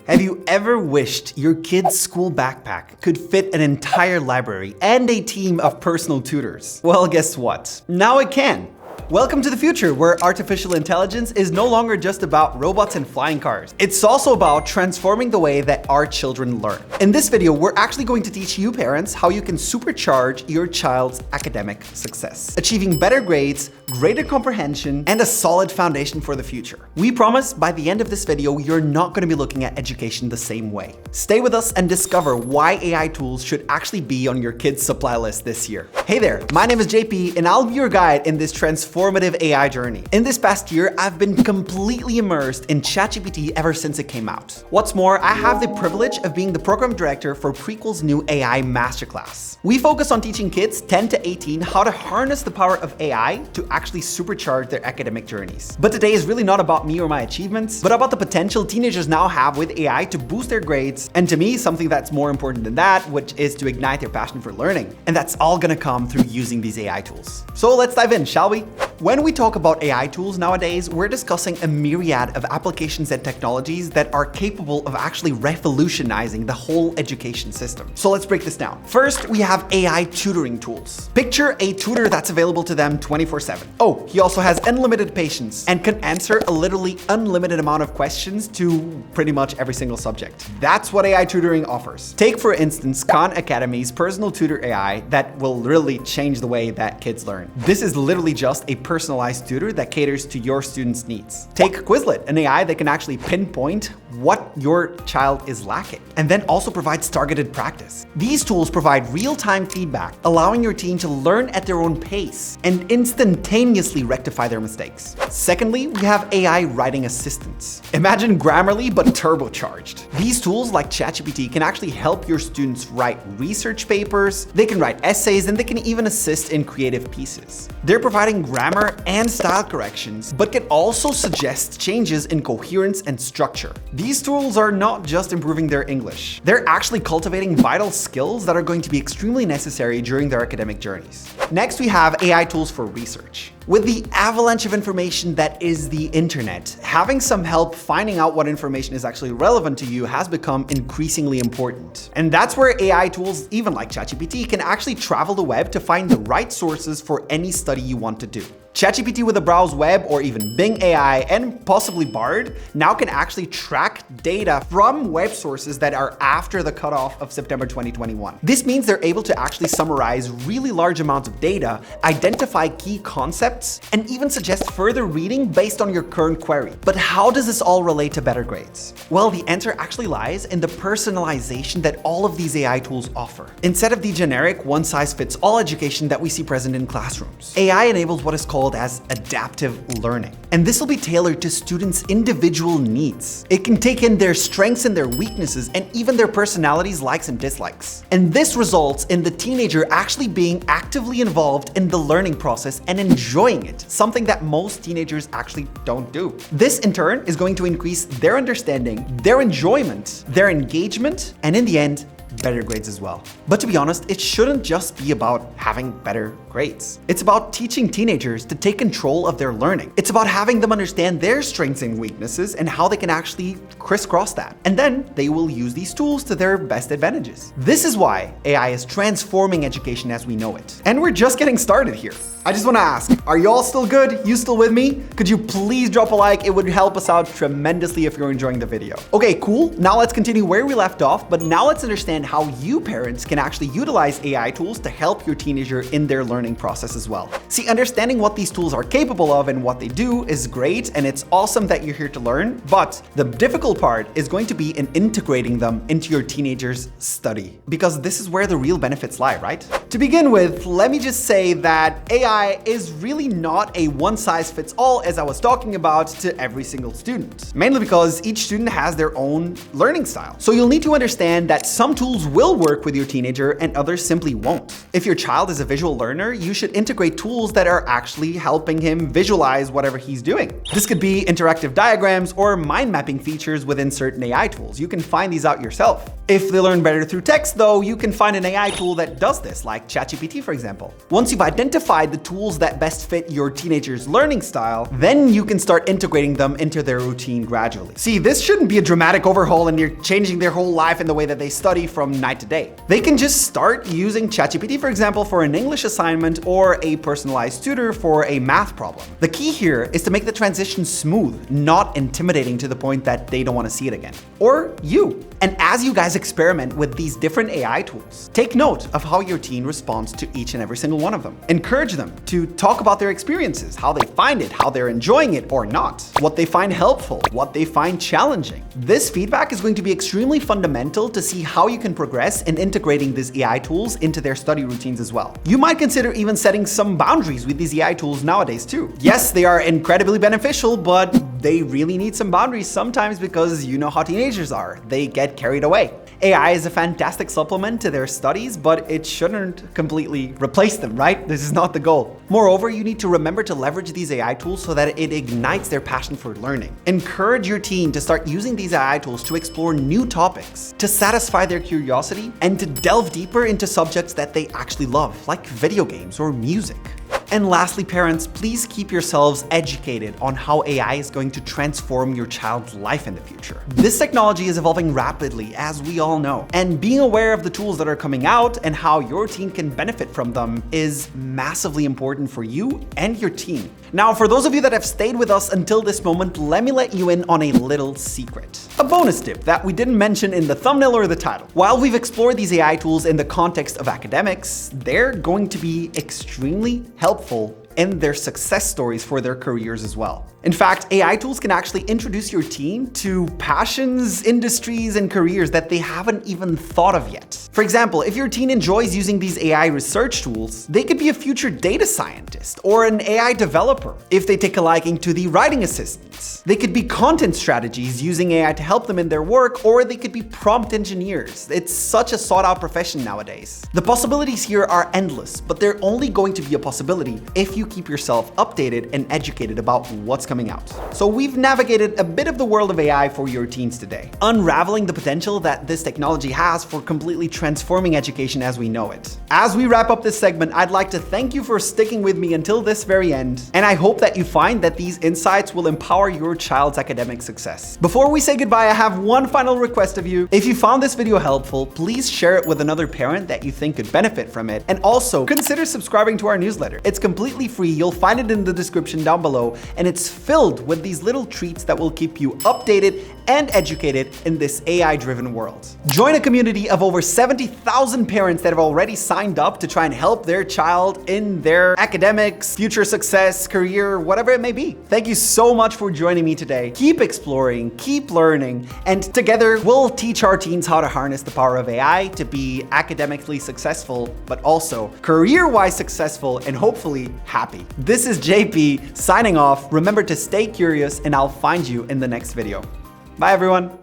Have you ever wished your kid's school backpack could fit an entire library and a team of personal tutors? Well, guess what? Now it can. Welcome to the future, where artificial intelligence is no longer just about robots and flying cars. It's also about transforming the way that our children learn. In this video, we're actually going to teach you parents how you can supercharge your child's academic success, achieving better grades, greater comprehension, and a solid foundation for the future. We promise by the end of this video, you're not going to be looking at education the same way. Stay with us and discover why AI tools should actually be on your kid's supply list this year. Hey there, my name is JP, and I'll be your guide in this transformative AI journey. In this past year, I've been completely immersed in ChatGPT ever since it came out. What's more, I have the privilege of being the program director for Prequel's new AI Masterclass. We focus on teaching kids 10 to 18 how to harness the power of AI to actually supercharge their academic journeys. But today is really not about me or my achievements, but about the potential teenagers now have with AI to boost their grades, and to me, something that's more important than that, which is to ignite their passion for learning. And that's all gonna come through using these AI tools. So let's dive in, shall we? When we talk about AI tools nowadays, we're discussing a myriad of applications and technologies that are capable of actually revolutionizing the whole education system. So let's break this down. First, we have AI tutoring tools. Picture a tutor that's available to them 24/7. Oh, he also has unlimited patience and can answer a literally unlimited amount of questions to pretty much every single subject. That's what AI tutoring offers. Take, for instance, Khan Academy's personal tutor AI that will really change the way that kids learn. This is literally just a personalized tutor that caters to your students' needs. Take Quizlet, an AI that can actually pinpoint what your child is lacking, and then also provides targeted practice. These tools provide real-time feedback, allowing your teen to learn at their own pace and instantaneously rectify their mistakes. Secondly, we have AI writing assistants. Imagine Grammarly, but turbocharged. These tools like ChatGPT can actually help your students write research papers, they can write essays, and they can even assist in creative pieces. They're providing grammar and style corrections, but can also suggest changes in coherence and structure. These tools are not just improving their English. They're actually cultivating vital skills that are going to be extremely necessary during their academic journeys. Next, we have AI tools for research. With the avalanche of information that is the internet, having some help finding out what information is actually relevant to you has become increasingly important. And that's where AI tools, even like ChatGPT, can actually travel the web to find the right sources for any study you want to do. ChatGPT with a browse web, or even Bing AI and possibly Bard, now can actually track data from web sources that are after the cutoff of September 2021. This means they're able to actually summarize really large amounts of data, identify key concepts, and even suggest further reading based on your current query. But how does this all relate to better grades? Well, the answer actually lies in the personalization that all of these AI tools offer. Instead of the generic one-size-fits-all education that we see present in classrooms, AI enables what is called as adaptive learning. And this will be tailored to students' individual needs. It can take in their strengths and their weaknesses, and even their personalities' likes and dislikes. And this results in the teenager actually being actively involved in the learning process and enjoying it, something that most teenagers actually don't do. This in turn is going to increase their understanding, their enjoyment, their engagement, and in the end, better grades as well. But to be honest, it shouldn't just be about having better grades. It's about teaching teenagers to take control of their learning. It's about having them understand their strengths and weaknesses and how they can actually crisscross that. And then they will use these tools to their best advantages. This is why AI is transforming education as we know it. And we're just getting started here. I just want to ask, are you all still good? You still with me? Could you please drop a like? It would help us out tremendously if you're enjoying the video. Okay, cool. Now let's continue where we left off, but now let's understand how you parents can actually utilize AI tools to help your teenager in their learning process as well. See, understanding what these tools are capable of and what they do is great, and it's awesome that you're here to learn, but the difficult part is going to be in integrating them into your teenager's study, because this is where the real benefits lie, right? To begin with, let me just say that AI is really not a one-size-fits-all, as I was talking about, to every single student. Mainly because each student has their own learning style. So you'll need to understand that some tools tools will work with your teenager and others simply won't. If your child is a visual learner, you should integrate tools that are actually helping him visualize whatever he's doing. This could be interactive diagrams or mind mapping features within certain AI tools. You can find these out yourself. If they learn better through text, though, you can find an AI tool that does this, like ChatGPT, for example. Once you've identified the tools that best fit your teenager's learning style, then you can start integrating them into their routine gradually. See, this shouldn't be a dramatic overhaul and you're changing their whole life and the way that they study from night to day. They can just start using ChatGPT, for example, for an English assignment or a personalized tutor for a math problem. The key here is to make the transition smooth, not intimidating to the point that they don't want to see it again. Or you. And as you guys experiment with these different AI tools, take note of how your teen responds to each and every single one of them. Encourage them to talk about their experiences, how they find it, how they're enjoying it or not, what they find helpful, what they find challenging. This feedback is going to be extremely fundamental to see how you can progress in integrating these AI tools into their study routines as well. You might consider even setting some boundaries with these AI tools nowadays too. Yes, they are incredibly beneficial, but they really need some boundaries sometimes because you know how teenagers are. They get carried away. AI is a fantastic supplement to their studies, but it shouldn't completely replace them, right? This is not the goal. Moreover, you need to remember to leverage these AI tools so that it ignites their passion for learning. Encourage your teen to start using these AI tools to explore new topics, to satisfy their curiosity, and to delve deeper into subjects that they actually love, like video games or music. And lastly, parents, please keep yourselves educated on how AI is going to transform your child's life in the future. This technology is evolving rapidly, as we all know, and being aware of the tools that are coming out and how your teen can benefit from them is massively important for you and your teen. Now, for those of you that have stayed with us until this moment, let me let you in on a little secret. A bonus tip that we didn't mention in the thumbnail or the title. While we've explored these AI tools in the context of academics, they're going to be extremely helpful in their success stories for their careers as well. In fact, AI tools can actually introduce your teen to passions, industries, and careers that they haven't even thought of yet. For example, if your teen enjoys using these AI research tools, they could be a future data scientist or an AI developer. If they take a liking to the writing assistants, they could be content strategies using AI to help them in their work, or they could be prompt engineers. It's such a sought-out profession nowadays. The possibilities here are endless, but they're only going to be a possibility if you keep yourself updated and educated about what's coming out. So we've navigated a bit of the world of AI for your teens today, unraveling the potential that this technology has for completely transforming education as we know it. As we wrap up this segment, I'd like to thank you for sticking with me until this very end, and I hope that you find that these insights will empower your child's academic success. Before we say goodbye, I have one final request of you. If you found this video helpful, please share it with another parent that you think could benefit from it, and also consider subscribing to our newsletter. It's completely free. You'll find it in the description down below, and it's filled with these little treats that will keep you updated and educated in this AI-driven world. Join a community of over 70,000 parents that have already signed up to try and help their child in their academics, future success, career, whatever it may be. Thank you so much for joining me today. Keep exploring, keep learning, and together we'll teach our teens how to harness the power of AI to be academically successful, but also career-wise successful and hopefully happy. This is JP signing off. Remember to stay curious, and I'll find you in the next video. Bye everyone.